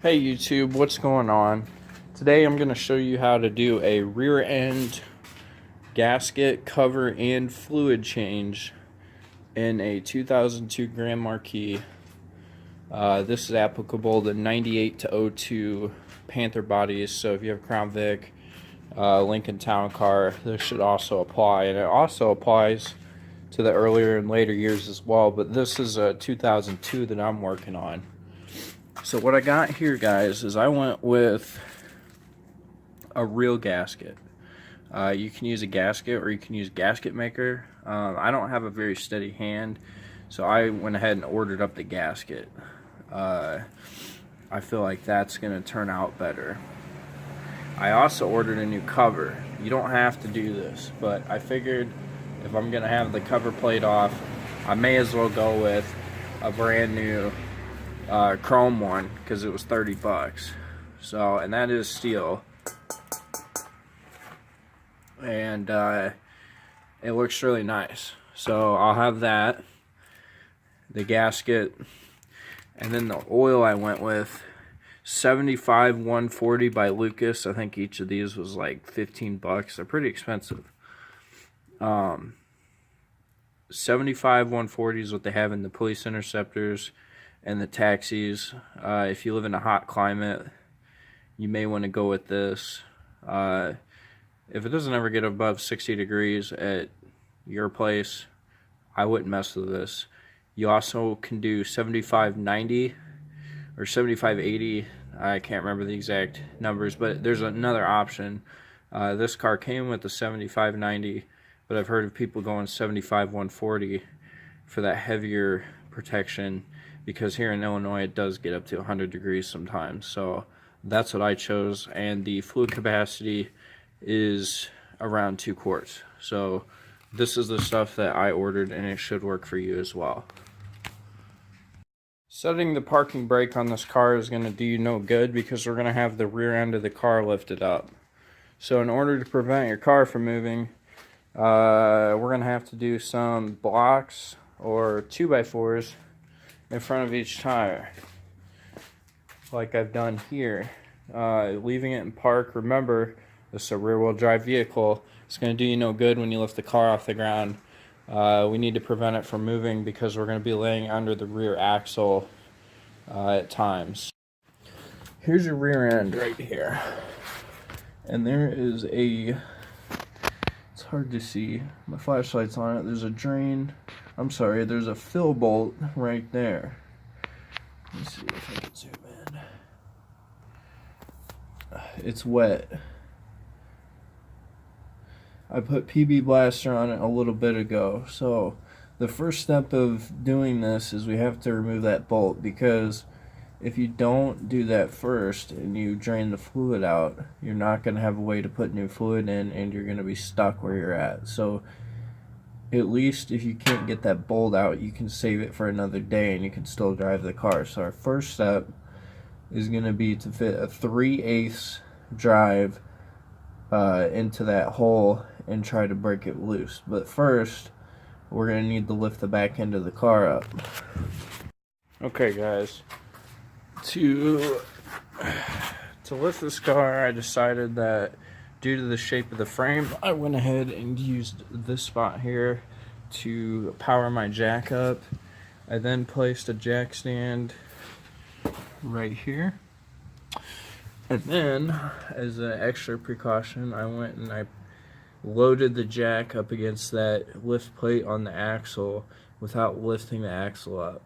Hey YouTube, what's going on? Today I'm going to show you how to do a rear end gasket, cover, and fluid change in a 2002 Grand Marquis. This is applicable to 98 to 02 Panther bodies, so if you have Crown Vic, Lincoln Town Car, this should also apply. And it also applies to the earlier and later years as well, but this is a 2002 that I'm working on. So what I got here, guys, is I went with a real gasket. You can use a gasket or you can use gasket maker. I don't have a very steady hand, so I went ahead and ordered up the gasket. I feel like that's going to turn out better. I also ordered a new cover. You don't have to do this, but I figured if I'm going to have the cover plate off, I may as well go with a brand new chrome one, because it was 30 bucks. So, and that is steel, and it looks really nice. So I'll have that, the gasket, and then the oil I went with 75 140 by Lucas. I think each of these was like 15 bucks. They're pretty expensive. 75 140 is what they have in the police interceptors and the taxis. If you live in a hot climate, you may want to go with this. If it doesn't ever get above 60 degrees at your place, I wouldn't mess with this. You also can do 75 90 or 75 80. I can't remember the exact numbers, but there's another option. This car came with the 75 90, but I've heard of people going 75 140 for that heavier protection, because here in Illinois it does get up to 100 degrees sometimes. So that's what I chose, and the fluid capacity is around 2 quarts. So this is the stuff that I ordered, and it should work for you as well. Setting the parking brake on this car is going to do you no good, because we're going to have the rear end of the car lifted up. So in order to prevent your car from moving, we're going to have to do some blocks or 2x4s in front of each tire, like I've done here. Leaving it in park, remember, this is a rear wheel drive vehicle. It's going to do you no good when you lift the car off the ground. We need to prevent it from moving, because we're going to be laying under the rear axle at times. Here's your rear end right here, and there is a, it's hard to see, my flashlight's on it, there's a drain, I'm sorry, there's a fill bolt right there. Let's see if I can zoom in. It's wet. I put PB Blaster on it a little bit ago. So the first step of doing this is we have to remove that bolt, because if you don't do that first and you drain the fluid out, you're not going to have a way to put new fluid in, and you're going to be stuck where you're at. So at least if you can't get that bolt out, you can save it for another day and you can still drive the car. So our first step is going to be to fit a 3/8 drive into that hole and try to break it loose. But first, we're going to need to lift the back end of the car up. Okay guys, to lift this car, I decided that due to the shape of the frame, I went ahead and used this spot here to power my jack up. I then placed a jack stand right here, and then as an extra precaution, I went and I loaded the jack up against that lift plate on the axle without lifting the axle up.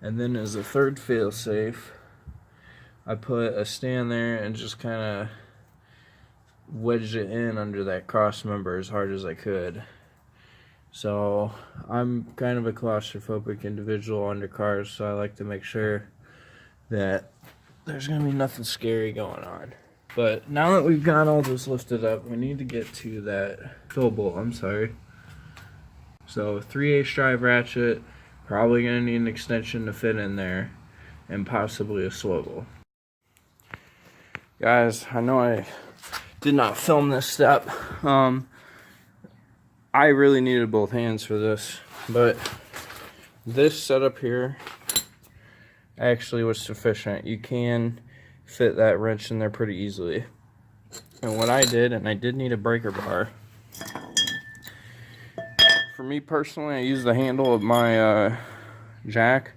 And then as a third fail-safe, I put a stand there and just kind of wedged it in under that cross member as hard as I could. So I'm kind of a claustrophobic individual under cars, so I like to make sure that there's going to be nothing scary going on. But now that we've got all this lifted up, we need to get to that fill bolt. I'm sorry. So 3/8 drive ratchet, probably going to need an extension to fit in there, and possibly a swivel. Guys, I know I did not film this step. I really needed both hands for this, but this setup here actually was sufficient. You can fit that wrench in there pretty easily. And what I did, and I did need a breaker bar. For me personally, I use the handle of my jack,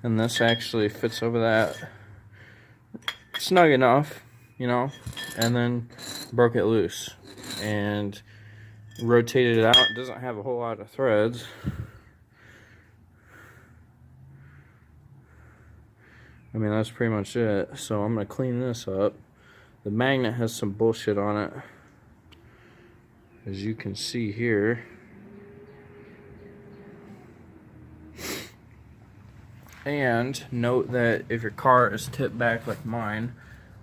and this actually fits over that snug enough, you know, and then broke it loose and rotated it out. It doesn't have a whole lot of threads. I mean, that's pretty much it. So I'm gonna clean this up. The magnet has some bullshit on it, as you can see here. And note that if your car is tipped back like mine,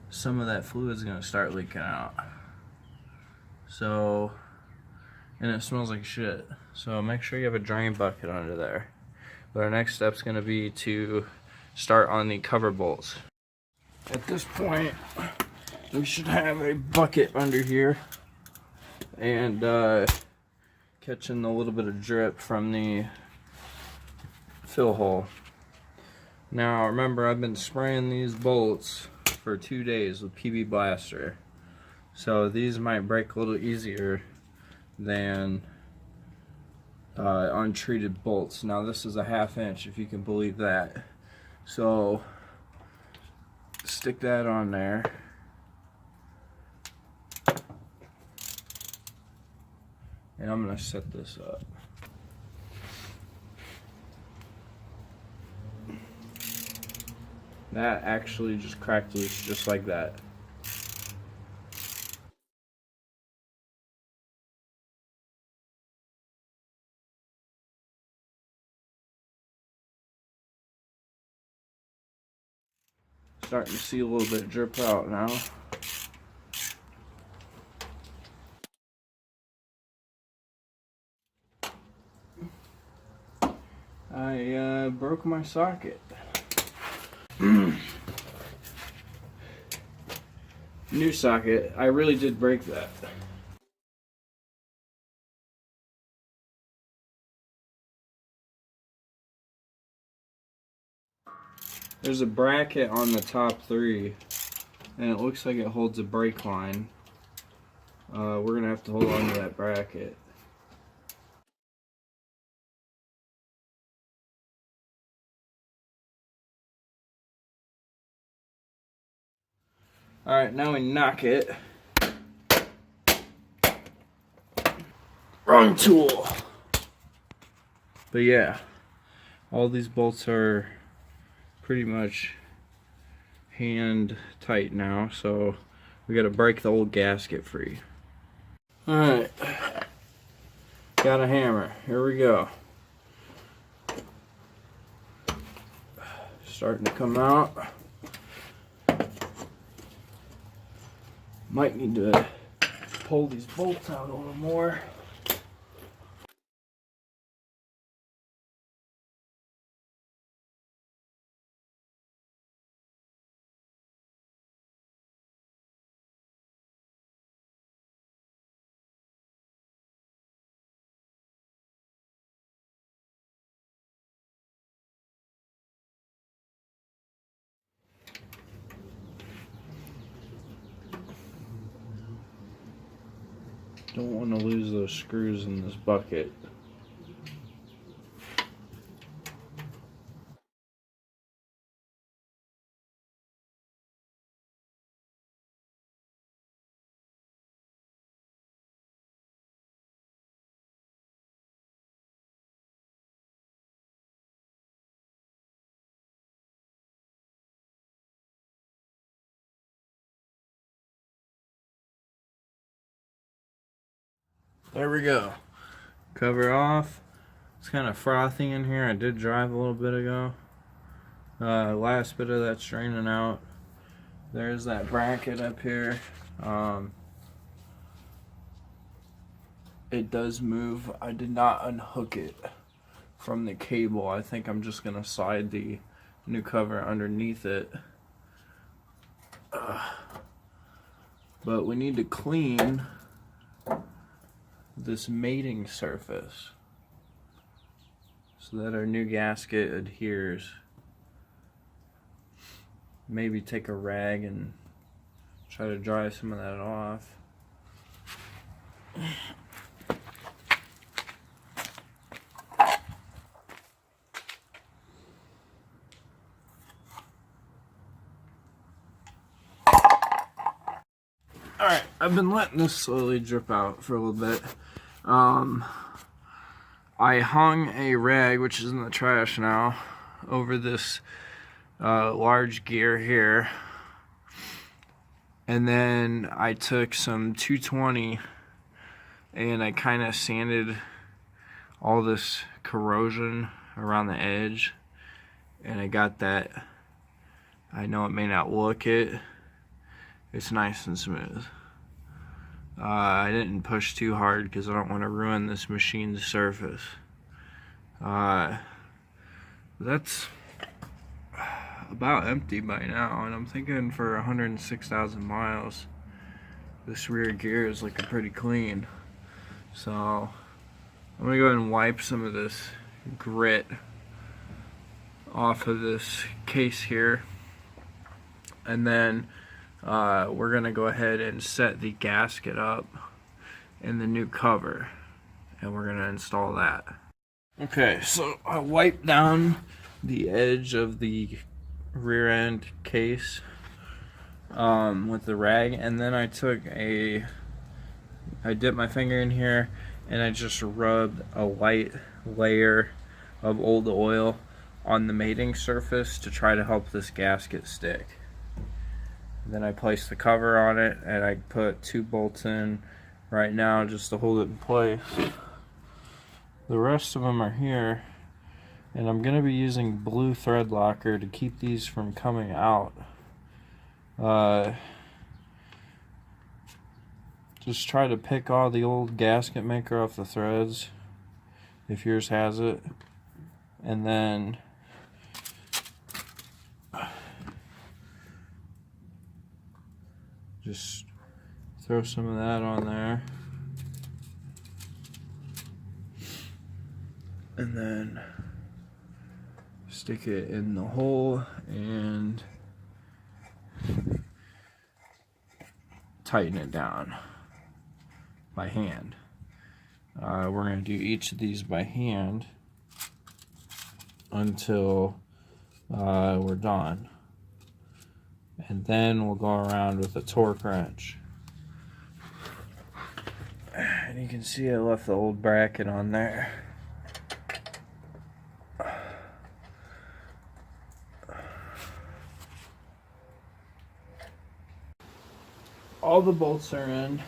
some of that fluid is gonna start leaking out. So, and it smells like shit. So make sure you have a drain bucket under there. But our next step's gonna be to start on the cover bolts. At this point, we should have a bucket under here and catching a little bit of drip from the fill hole. Now remember, I've been spraying these bolts for 2 days with PB Blaster, so these might break a little easier than untreated bolts. Now this is a 1/2 inch, if you can believe that. So stick that on there. And I'm gonna set this up. That actually just cracked loose just like that. Starting to see a little bit drip out now. I broke my socket. New socket. I really did break that. There's a bracket on the top 3, and it looks like it holds a brake line. We're gonna have to hold on to that bracket. Alright, now we knock it. Wrong tool. But yeah, all these bolts are pretty much hand tight now, so we gotta break the old gasket free. Alright, got a hammer. Here we go. Starting to come out. Might need to pull these bolts out a little more. Don't want to lose those screws in this bucket. There we go. Cover off. It's kind of frothy in here. I did drive a little bit ago. Last bit of that's draining out. There's that bracket up here. It does move. I did not unhook it from the cable. I think I'm just gonna slide the new cover underneath it. But we need to clean this mating surface so that our new gasket adheres. maybe take a rag and try to dry some of that off. Alright, I've been letting this slowly drip out for a little bit. I hung a rag, which is in the trash now, over this large gear here. And then I took some 220 and I kind of sanded all this corrosion around the edge. And I got that. I know it may not look it. It's nice and smooth. I didn't push too hard because I don't want to ruin this machine's surface. That's about empty by now, and I'm thinking for 106,000 miles, this rear gear is looking pretty clean. So I'm gonna go ahead and wipe some of this grit off of this case here, and then we're gonna go ahead and set the gasket up in the new cover, and we're gonna install that. Okay, so I wiped down the edge of the rear end case with the rag, and then I dipped my finger in here and I just rubbed a light layer of old oil on the mating surface to try to help this gasket stick. Then I placed the cover on it, and I put 2 bolts in right now just to hold it in place. The rest of them are here, and I'm going to be using blue thread locker to keep these from coming out. Just try to pick all the old gasket maker off the threads if yours has it, and then just throw some of that on there, and then stick it in the hole and tighten it down by hand. We're going to do each of these by hand until we're done, and then we'll go around with a torque wrench. And you can see I left the old bracket on there. All the bolts are in.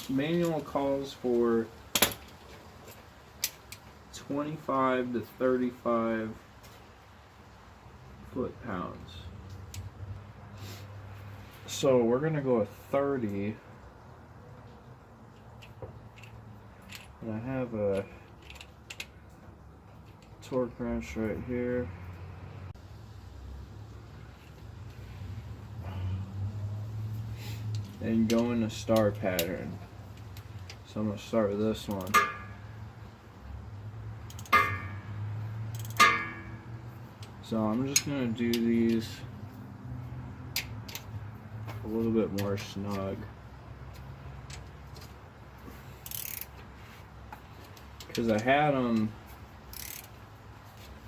Manual calls for 25 to 35 foot-pounds. So we're gonna go with 30. And I have a torque wrench right here. And go in a star pattern. So I'm going to start with this one. So I'm just going to do these a little bit more snug, because I had them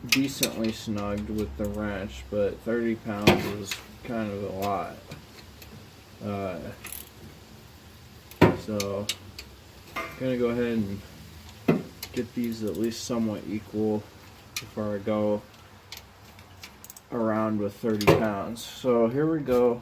decently snugged with the wrench, but 30 pounds is kind of a lot. So I'm gonna go ahead and get these at least somewhat equal before I go around with 30 pounds. So here we go.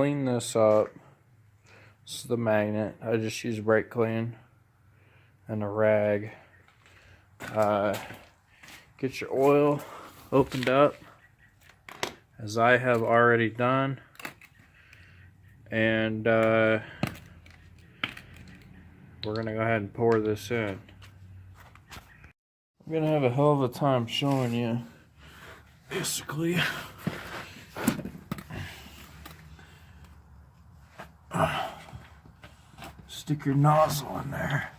clean this up. This is the magnet. I just use brake clean and a rag. Get your oil opened up, as I have already done, and we're gonna go ahead and pour this in. I'm gonna have a hell of a time showing you. Basically, stick your nozzle in there,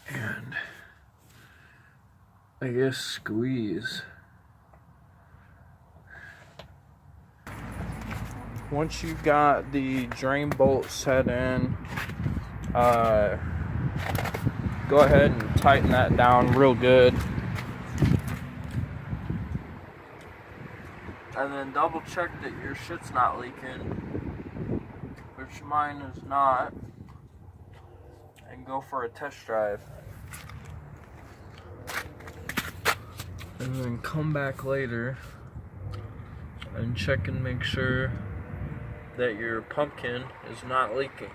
and I guess squeeze. Once you got the drain bolt set in, go ahead and tighten that down real good. And then double check that your shit's not leaking, which mine is not, and go for a test drive. And then come back later and check and make sure that your pumpkin is not leaking,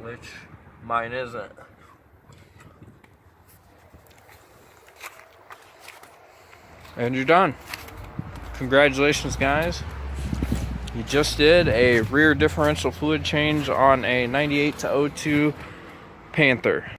which mine isn't. And you're done. Congratulations, guys. You just did a rear differential fluid change on a 98 to 02 Panther.